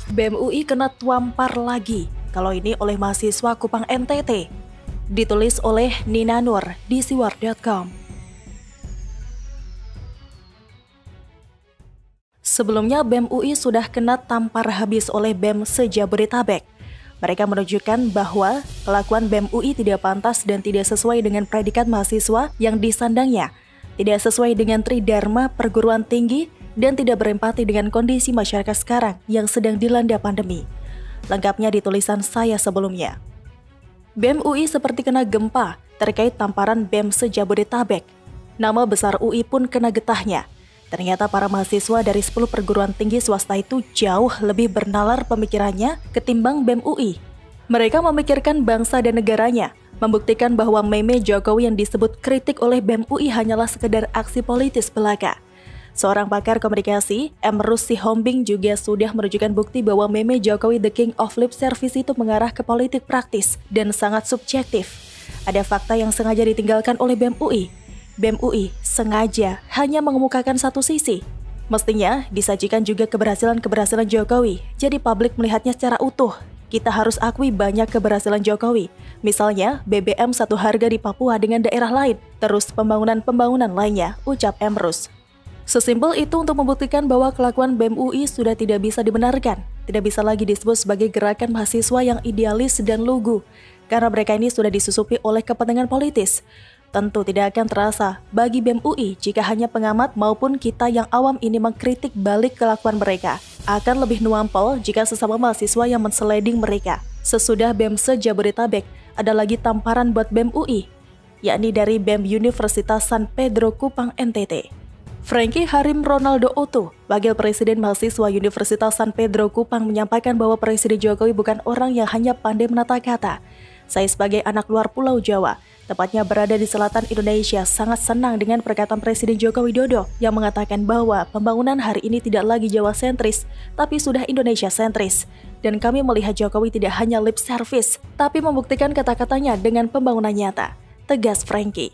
BEM UI kena tampar lagi, kalau ini oleh mahasiswa Kupang NTT. Ditulis oleh Nina Nur di siwar.com. Sebelumnya BEM UI sudah kena tampar habis oleh BEM se-Jabodetabek. Mereka menunjukkan bahwa kelakuan BEM UI tidak pantas dan tidak sesuai dengan predikat mahasiswa yang disandangnya, tidak sesuai dengan tridharma perguruan tinggi, dan tidak berempati dengan kondisi masyarakat sekarang yang sedang dilanda pandemi. Lengkapnya di tulisan saya sebelumnya. BEM UI seperti kena gempa terkait tamparan BEM se-Jabodetabek. Nama besar UI pun kena getahnya. Ternyata para mahasiswa dari 10 perguruan tinggi swasta itu jauh lebih bernalar pemikirannya ketimbang BEM UI. Mereka memikirkan bangsa dan negaranya, membuktikan bahwa meme Jokowi yang disebut kritik oleh BEM UI hanyalah sekedar aksi politis belaka. Seorang pakar komunikasi, Emrus Sihombing juga sudah menunjukkan bukti bahwa meme Jokowi The King of Lip Service itu mengarah ke politik praktis dan sangat subjektif. Ada fakta yang sengaja ditinggalkan oleh BEM UI. BEM UI sengaja hanya mengemukakan satu sisi. Mestinya disajikan juga keberhasilan-keberhasilan Jokowi, jadi publik melihatnya secara utuh. Kita harus akui banyak keberhasilan Jokowi. Misalnya BBM satu harga di Papua dengan daerah lain, terus pembangunan-pembangunan lainnya, ucap Emrus. Sesimpel itu untuk membuktikan bahwa kelakuan BEM UI sudah tidak bisa dibenarkan, tidak bisa lagi disebut sebagai gerakan mahasiswa yang idealis dan lugu, karena mereka ini sudah disusupi oleh kepentingan politis. Tentu tidak akan terasa bagi BEM UI jika hanya pengamat maupun kita yang awam ini mengkritik balik kelakuan mereka. Akan lebih nuampel jika sesama mahasiswa yang menseleding mereka. Sesudah BEM se-Jabodetabek, ada lagi tamparan buat BEM UI, yakni dari BEM Universitas San Pedro Kupang NTT. Frankie Harim Ronaldo Otto, Wakil Presiden Mahasiswa Universitas San Pedro Kupang menyampaikan bahwa Presiden Jokowi bukan orang yang hanya pandai menata kata. Saya sebagai anak luar Pulau Jawa, tepatnya berada di selatan Indonesia, sangat senang dengan perkataan Presiden Joko Widodo yang mengatakan bahwa pembangunan hari ini tidak lagi Jawa sentris, tapi sudah Indonesia sentris. Dan kami melihat Jokowi tidak hanya lip service, tapi membuktikan kata-katanya dengan pembangunan nyata, tegas Frankie.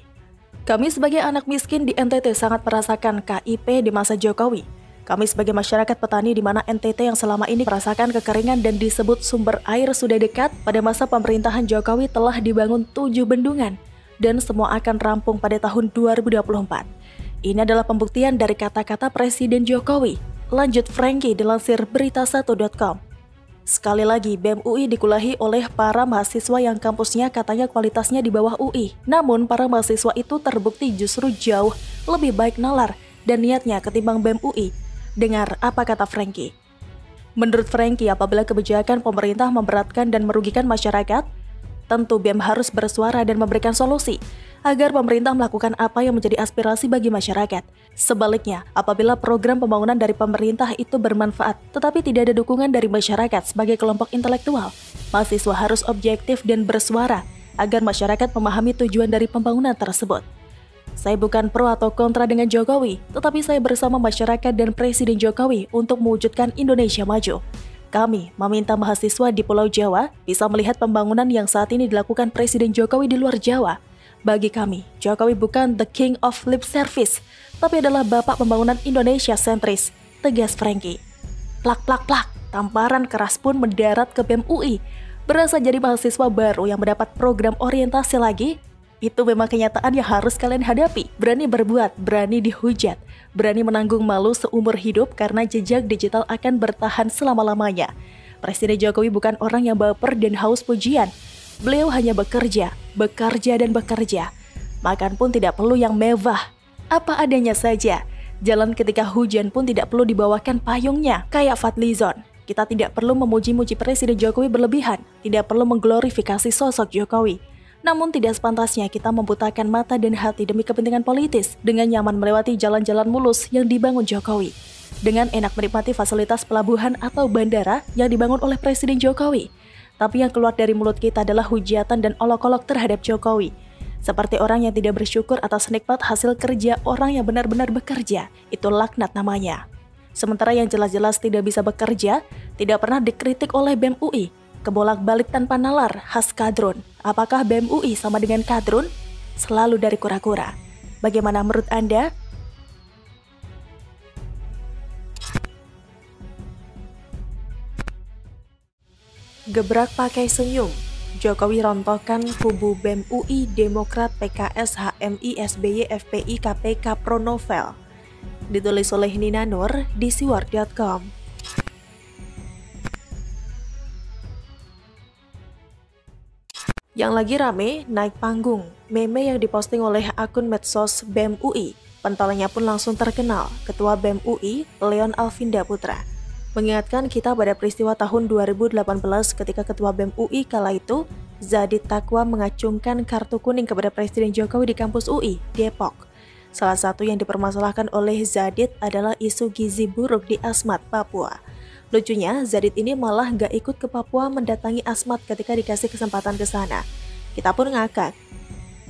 Kami sebagai anak miskin di NTT sangat merasakan KIP di masa Jokowi. Kami sebagai masyarakat petani di mana NTT yang selama ini merasakan kekeringan dan disebut sumber air sudah dekat, pada masa pemerintahan Jokowi telah dibangun 7 bendungan dan semua akan rampung pada tahun 2024. Ini adalah pembuktian dari kata-kata Presiden Jokowi. Lanjut Frankie dilansir berita1.com. Sekali lagi, BEM UI dikulahi oleh para mahasiswa yang kampusnya katanya kualitasnya di bawah UI. Namun, para mahasiswa itu terbukti justru jauh lebih baik nalar dan niatnya ketimbang BEM UI. Dengar apa kata Frankie. Menurut Frankie, apabila kebijakan pemerintah memberatkan dan merugikan masyarakat, tentu BEM harus bersuara dan memberikan solusi agar pemerintah melakukan apa yang menjadi aspirasi bagi masyarakat. Sebaliknya, apabila program pembangunan dari pemerintah itu bermanfaat, tetapi tidak ada dukungan dari masyarakat sebagai kelompok intelektual, mahasiswa harus objektif dan bersuara agar masyarakat memahami tujuan dari pembangunan tersebut. Saya bukan pro atau kontra dengan Jokowi, tetapi saya bersama masyarakat dan Presiden Jokowi untuk mewujudkan Indonesia maju. Kami meminta mahasiswa di Pulau Jawa bisa melihat pembangunan yang saat ini dilakukan Presiden Jokowi di luar Jawa. Bagi kami, Jokowi bukan the king of lip service, tapi adalah bapak pembangunan Indonesia sentris, tegas Frankie. Plak, tamparan keras pun mendarat ke BEM UI. Berasa jadi mahasiswa baru yang mendapat program orientasi lagi? Itu memang kenyataan yang harus kalian hadapi. Berani berbuat, berani dihujat, berani menanggung malu seumur hidup karena jejak digital akan bertahan selama-lamanya. Presiden Jokowi bukan orang yang baper dan haus pujian. Beliau hanya bekerja dan bekerja. Makan pun tidak perlu yang mewah, apa adanya saja. Jalan ketika hujan pun tidak perlu dibawakan payungnya, kayak Fadlizon. Kita tidak perlu memuji-muji Presiden Jokowi berlebihan, tidak perlu mengglorifikasi sosok Jokowi. Namun tidak sepantasnya kita membutakan mata dan hati demi kepentingan politis dengan nyaman melewati jalan-jalan mulus yang dibangun Jokowi. Dengan enak menikmati fasilitas pelabuhan atau bandara yang dibangun oleh Presiden Jokowi. Tapi yang keluar dari mulut kita adalah hujatan dan olok-olok terhadap Jokowi. Seperti orang yang tidak bersyukur atas nikmat hasil kerja orang yang benar-benar bekerja. Itu laknat namanya. Sementara yang jelas-jelas tidak bisa bekerja, tidak pernah dikritik oleh BEM UI. Kebolak-balik tanpa nalar, khas kadrun. Apakah BEM UI sama dengan kadrun? Selalu dari kura-kura. Bagaimana menurut Anda? Gebrak pakai senyum, Jokowi rontokan kubu BEM UI, Demokrat, PKS, HMI, SBY, FPI, KPK, Pro Novel. Ditulis oleh Nina Nur di siwar.com. Yang lagi rame, naik panggung, meme yang diposting oleh akun medsos BEM UI. Pentolanya pun langsung terkenal, Ketua BEM UI, Leon Alvinda Putra. Mengingatkan kita pada peristiwa tahun 2018 ketika Ketua BEM UI kala itu, Zadit Taqwa mengacungkan kartu kuning kepada Presiden Jokowi di kampus UI, Depok. Salah satu yang dipermasalahkan oleh Zadit adalah isu gizi buruk di Asmat, Papua. Lucunya, Zadit ini malah gak ikut ke Papua mendatangi Asmat ketika dikasih kesempatan ke sana. Kita pun ngakak.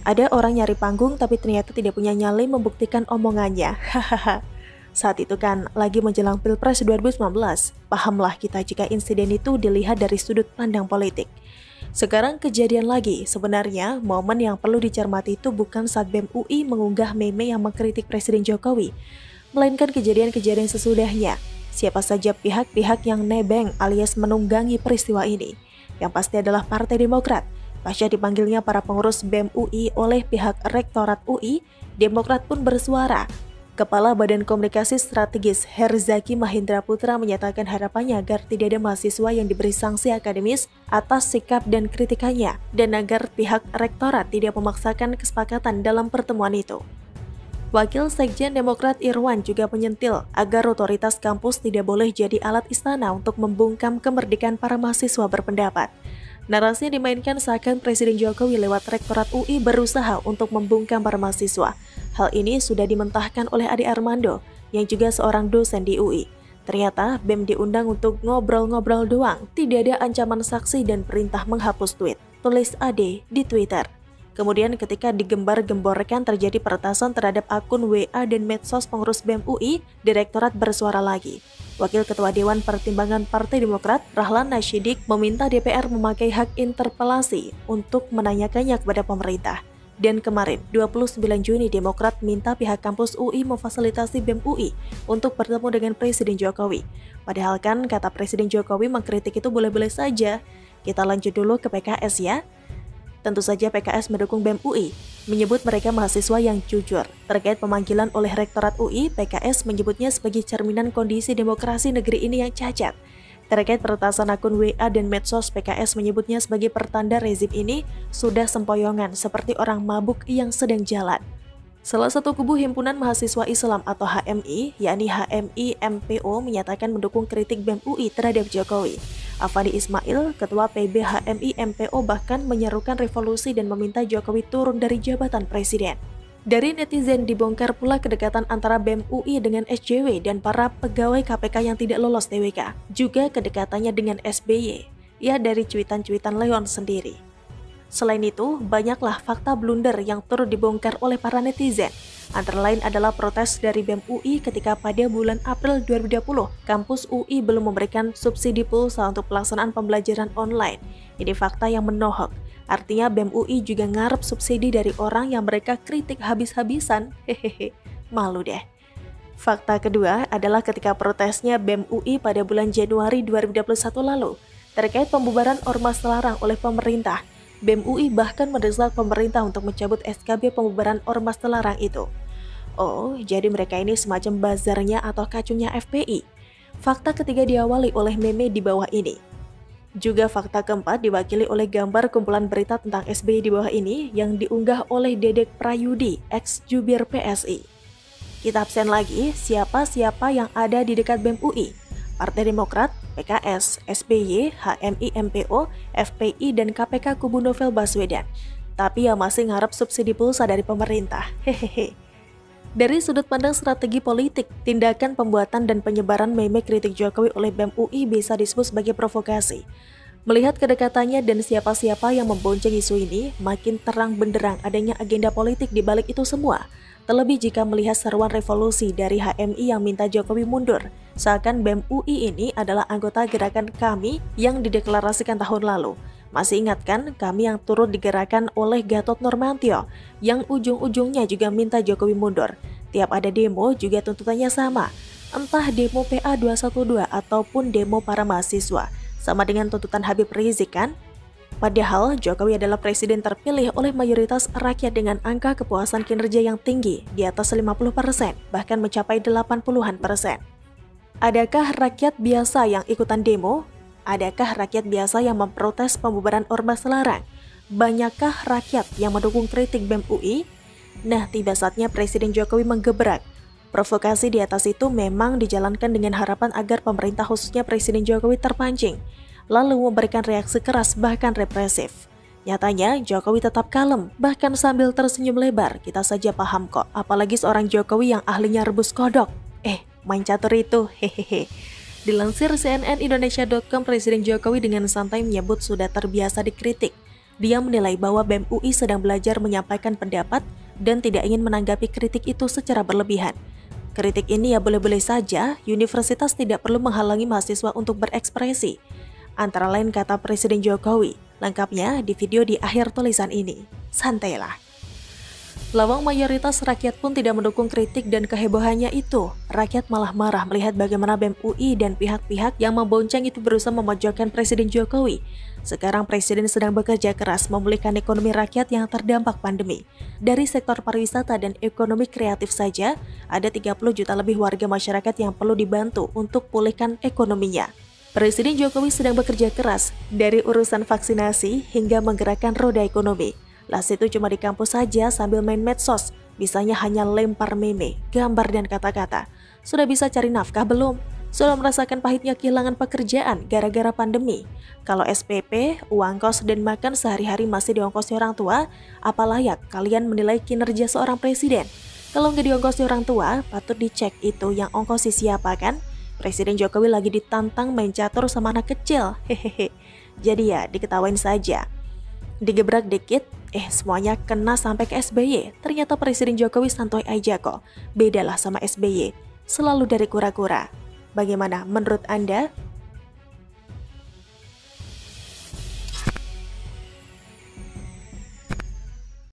Ada orang nyari panggung tapi ternyata tidak punya nyali membuktikan omongannya. Hahaha. Saat itu kan lagi menjelang Pilpres 2019, pahamlah kita jika insiden itu dilihat dari sudut pandang politik. Sekarang kejadian lagi, sebenarnya momen yang perlu dicermati itu bukan saat BEM UI mengunggah meme yang mengkritik Presiden Jokowi, melainkan kejadian-kejadian sesudahnya. Siapa saja pihak-pihak yang nebeng alias menunggangi peristiwa ini? Yang pasti adalah Partai Demokrat. Pasca dipanggilnya para pengurus BEM UI oleh pihak Rektorat UI, Demokrat pun bersuara. Kepala Badan Komunikasi Strategis Herzaki Mahendra Putra menyatakan harapannya agar tidak ada mahasiswa yang diberi sanksi akademis atas sikap dan kritikannya, dan agar pihak rektorat tidak memaksakan kesepakatan dalam pertemuan itu. Wakil Sekjen Demokrat Irwan juga menyentil agar otoritas kampus tidak boleh jadi alat istana untuk membungkam kemerdekaan para mahasiswa berpendapat. Narasi yang dimainkan seakan Presiden Jokowi lewat Rektorat UI berusaha untuk membungkam para mahasiswa. Hal ini sudah dimentahkan oleh Ade Armando, yang juga seorang dosen di UI. Ternyata BEM diundang untuk ngobrol-ngobrol doang, tidak ada ancaman saksi dan perintah menghapus tweet, tulis Ade di Twitter. Kemudian ketika digembar-gemborkan terjadi peretasan terhadap akun WA dan medsos pengurus BEM UI, Direktorat bersuara lagi. Wakil Ketua Dewan Pertimbangan Partai Demokrat, Rahlan Nasyidik, meminta DPR memakai hak interpelasi untuk menanyakannya kepada pemerintah. Dan kemarin, 29 Juni, Demokrat minta pihak kampus UI memfasilitasi BEM UI untuk bertemu dengan Presiden Jokowi. Padahal kan kata Presiden Jokowi mengkritik itu boleh-boleh saja. Kita lanjut dulu ke PKS ya. Tentu saja PKS mendukung BEM UI, menyebut mereka mahasiswa yang jujur. Terkait pemanggilan oleh Rektorat UI, PKS menyebutnya sebagai cerminan kondisi demokrasi negeri ini yang cacat. Terkait peretasan akun WA dan medsos, PKS menyebutnya sebagai pertanda rezim ini sudah sempoyongan seperti orang mabuk yang sedang jalan. Salah satu kubu Himpunan Mahasiswa Islam atau HMI, yakni HMI MPO, menyatakan mendukung kritik BEM UI terhadap Jokowi. Afandi Ismail, Ketua PB HMI MPO, bahkan menyerukan revolusi dan meminta Jokowi turun dari jabatan presiden. Dari netizen dibongkar pula kedekatan antara BEM UI dengan SJW dan para pegawai KPK yang tidak lolos TWK. Juga kedekatannya dengan SBY, ya dari cuitan-cuitan Leon sendiri. Selain itu, banyaklah fakta blunder yang turut dibongkar oleh para netizen. Antara lain adalah protes dari BEM UI ketika pada bulan April 2020, kampus UI belum memberikan subsidi pulsa untuk pelaksanaan pembelajaran online. Ini fakta yang menohok. Artinya BEM UI juga ngarep subsidi dari orang yang mereka kritik habis-habisan. Hehehe, malu deh. Fakta kedua adalah ketika protesnya BEM UI pada bulan Januari 2021 lalu, terkait pembubaran ormas terlarang oleh pemerintah. BEM UI bahkan mendesak pemerintah untuk mencabut SKB pembubaran ormas terlarang itu. Oh, jadi mereka ini semacam bazarnya atau kacungnya FPI. Fakta ketiga diawali oleh meme di bawah ini. Juga fakta keempat diwakili oleh gambar kumpulan berita tentang SBY di bawah ini yang diunggah oleh Dedek Prayudi, ex-jubir PSI. Kita absen lagi siapa-siapa yang ada di dekat BEM UI. Partai Demokrat, PKS, SBY, HMI MPO, FPI, dan KPK kubu Novel Baswedan. Tapi yang masih ngarep subsidi pulsa dari pemerintah. Hehehe. Dari sudut pandang strategi politik, tindakan pembuatan dan penyebaran meme kritik Jokowi oleh BEM UI bisa disebut sebagai provokasi. Melihat kedekatannya dan siapa-siapa yang membonceng isu ini, makin terang benderang adanya agenda politik di balik itu semua. Terlebih jika melihat seruan revolusi dari HMI yang minta Jokowi mundur, seakan BEM UI ini adalah anggota gerakan kami yang dideklarasikan tahun lalu. Masih ingat kan kami yang turut digerakkan oleh Gatot Nurmantio, yang ujung-ujungnya juga minta Jokowi mundur. Tiap ada demo juga tuntutannya sama, entah demo PA 212 ataupun demo para mahasiswa. Sama dengan tuntutan Habib Rizik kan? Padahal Jokowi adalah presiden terpilih oleh mayoritas rakyat dengan angka kepuasan kinerja yang tinggi di atas 50%, bahkan mencapai 80-an%. Adakah rakyat biasa yang ikutan demo? Adakah rakyat biasa yang memprotes pembubaran Ormas Larang? Banyakkah rakyat yang mendukung kritik BEM UI? Nah, tiba saatnya Presiden Jokowi menggebrak. Provokasi di atas itu memang dijalankan dengan harapan agar pemerintah khususnya Presiden Jokowi terpancing, lalu memberikan reaksi keras bahkan represif. Nyatanya, Jokowi tetap kalem, bahkan sambil tersenyum lebar. Kita saja paham kok, apalagi seorang Jokowi yang ahlinya rebus kodok. Main catur itu, hehehe. Dilansir cnnindonesia.com, Presiden Jokowi dengan santai menyebut sudah terbiasa dikritik. Dia menilai bahwa BEM UI sedang belajar menyampaikan pendapat dan tidak ingin menanggapi kritik itu secara berlebihan. Kritik ini ya boleh-boleh saja, universitas tidak perlu menghalangi mahasiswa untuk berekspresi. Antara lain kata Presiden Jokowi, lengkapnya di video di akhir tulisan ini. Santailah. Lawang mayoritas rakyat pun tidak mendukung kritik dan kehebohannya itu. Rakyat malah marah melihat bagaimana BEM UI dan pihak-pihak yang membonceng itu berusaha memojokkan Presiden Jokowi. Sekarang Presiden sedang bekerja keras memulihkan ekonomi rakyat yang terdampak pandemi. Dari sektor pariwisata dan ekonomi kreatif saja, ada 30 juta lebih warga masyarakat yang perlu dibantu untuk pulihkan ekonominya. Presiden Jokowi sedang bekerja keras, dari urusan vaksinasi hingga menggerakkan roda ekonomi. Las itu cuma di kampus saja sambil main medsos, bisanya hanya lempar meme, gambar dan kata-kata. Sudah bisa cari nafkah belum? Sudah merasakan pahitnya kehilangan pekerjaan gara-gara pandemi? Kalau SPP, uang kos dan makan sehari-hari masih diongkosi orang tua, apa layak kalian menilai kinerja seorang presiden? Kalau nggak diongkosi orang tua, patut dicek itu yang ongkosi siapa kan? Presiden Jokowi lagi ditantang main catur sama anak kecil, hehehe. Jadi ya, diketawain saja. Digebrak dikit, semuanya kena sampai ke SBY. Ternyata Presiden Jokowi santuy aja kok. Bedalah sama SBY, selalu dari kura-kura. Bagaimana menurut Anda?